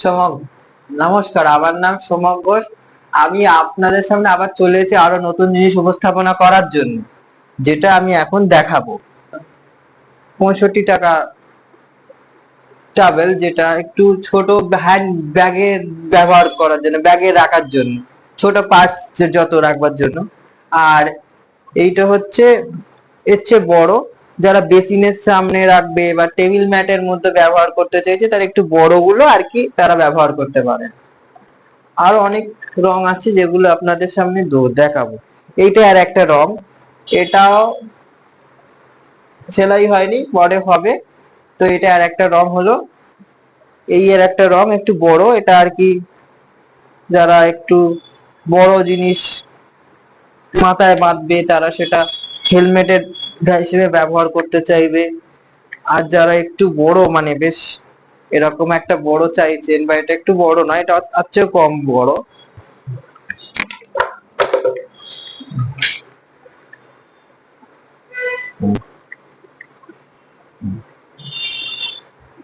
সোমক, নমস্কার। আমার নাম সোমক ঘোষ। আমি আপনাদের সামনে আবার চলে এসেছি আরো নতুন জিনিস উপস্থাপনা করার জন্য, যেটা আমি এখন দেখাবো। 65 টাকা ট্রাভেল, যেটা একটু ছোট হ্যান্ড ব্যাগে ব্যবহার করার জন্য, ব্যাগে রাখার জন্য, ছোট পার্টস যত রাখবার জন্য। আর এইটা হচ্ছে এর চেয়ে বড়, যারা বেসিনের সামনে রাখবে বা টেবিল ম্যাটের মধ্যে ব্যবহার করতে চাইছে, তারা একটু বড় গুলো আর কি তারা ব্যবহার করতে পারে। আরো অনেক রং আছে যেগুলো আপনাদের সামনে দেখাবো। এইটা আর একটা রং, এটাও সেলাই হয়নি, পরে হবে। তো এটা আর একটা রং হলো, এই এর একটা রং একটু বড়, এটা আর কি যারা একটু বড় জিনিস মাথায় বাঁধবে তারা সেটা হেলমেটের হিসেবে ব্যবহার করতে চাইবে। আর যারা একটু বড় মানে বেশ এরকম একটা বড় চাইছেন, বা এটা একটু বড় নয়, এটা তার চেয়ে কম বড়,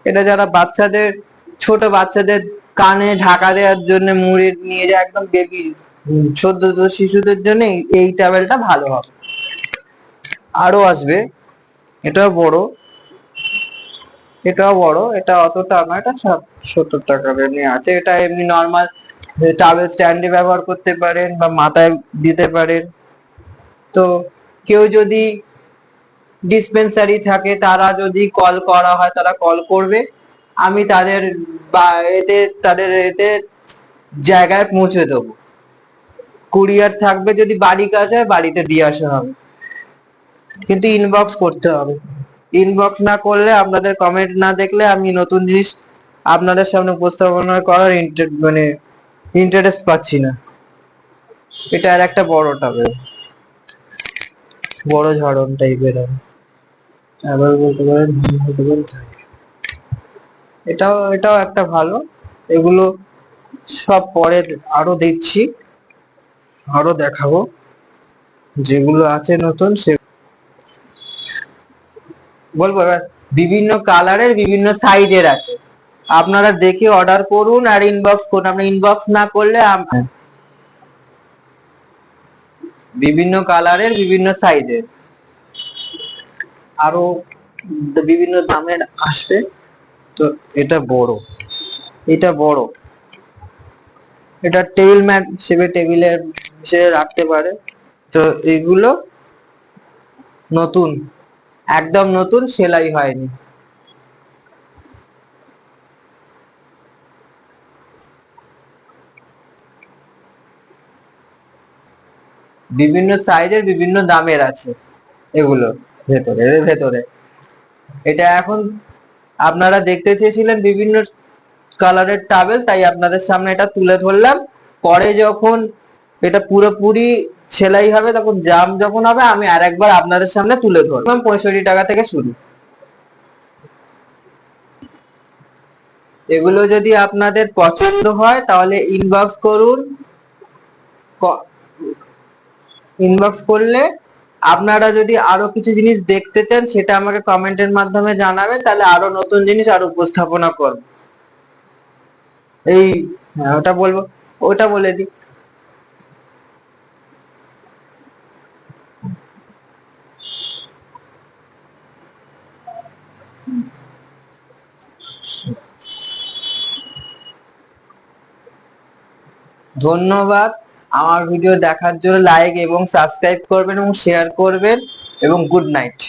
এটা যারা বাচ্চাদের, ছোট বাচ্চাদের কানে ঢাকা দেওয়ার জন্য মুড়ে নিয়ে যায়, একদম বেবি সদ্য শিশুদের জন্য এই ট্যাবেলটা ভালো হবে। আরো আসবে, এটাও বড়, এটাও বড়, এটা অতটা না, এটা 70 টাকা নিয়ে আছে। এটা এমনি নর্মাল টাওয়েল স্ট্যান্ডে ব্যবহার করতে পারেন বা মাথায় দিতে পারেন। তো কেউ যদি ডিসপেন্সারি থাকে, তারা যদি কল করা হয় তারা কল করবে, আমি তাদের বা এতে জায়গায় পৌঁছে দেবো। কুরিয়ার থাকবে, যদি বাড়ি কাছে হয় বাড়িতে দিয়ে আসা হবে, কিন্তু ইনবক্স করতে হবে। ইনবক্স না করলে, আপনাদের কমেন্ট না দেখলে আমি নতুন জিনিস আপনাদের সামনে উপস্থাপনা করার ইন্টারেস্ট পাচ্ছি না। এটা আর একটা বড় টাবে, বড় ঝাড়ন টাইপের, আবার বলতে পারেন হতে পারে। এটাও একটা ভালো। এগুলো সব পরে আরো দেখছি, আরো দেখাবো যেগুলো আছে নতুন সে বলবো। এবার বিভিন্ন কালারের বিভিন্ন সাইজের আছে, আপনারা দেখে অর্ডার করুন আর ইনবক্স করুন। আপনি ইনবক্স না করলে বিভিন্ন কালারের বিভিন্ন সাইজের আরো বিভিন্ন দামের আসবে। তো এটা বড়, এটা বড়, এটা টেবিল ম্যাট হিসেবে টেবিলের হিসেবে রাখতে পারে। তো এগুলো নতুন, একদম নতুন, সেলাই হয়নি। বিভিন্ন সাইজের বিভিন্ন দামের আছে এগুলো। এর ভেতরে এটা এখন আপনারা দেখতে চেয়েছিলেন বিভিন্ন কালারের টাওয়েল, তাই আপনাদের সামনে এটা তুলে ধরলাম। পরে যখন এটা পুরোপুরি সেলাই হবে, তখন জাম যখন হবে, আমি আরেকবার আপনাদের সামনে তুলে ধরবো। 65 টাকা থেকে শুরু। এগুলো যদি আপনাদের পছন্দ হয় তাহলে ইনবক্স করুন। ইনবক্স করলে আপনারা যদি আরো কিছু জিনিস দেখতে চান, সেটা আমাকে কমেন্টের মাধ্যমে জানাবেন, তাহলে আরো নতুন জিনিস আরো উপস্থাপনা করব। এই হ্যাঁ, ওটা বলবো, ওটা বলে দিই। ধন্যবাদ। আমার ভিডিও দেখার জন্য লাইক এবং সাবস্ক্রাইব করবেন এবং শেয়ার করবেন, এবং গুড নাইট।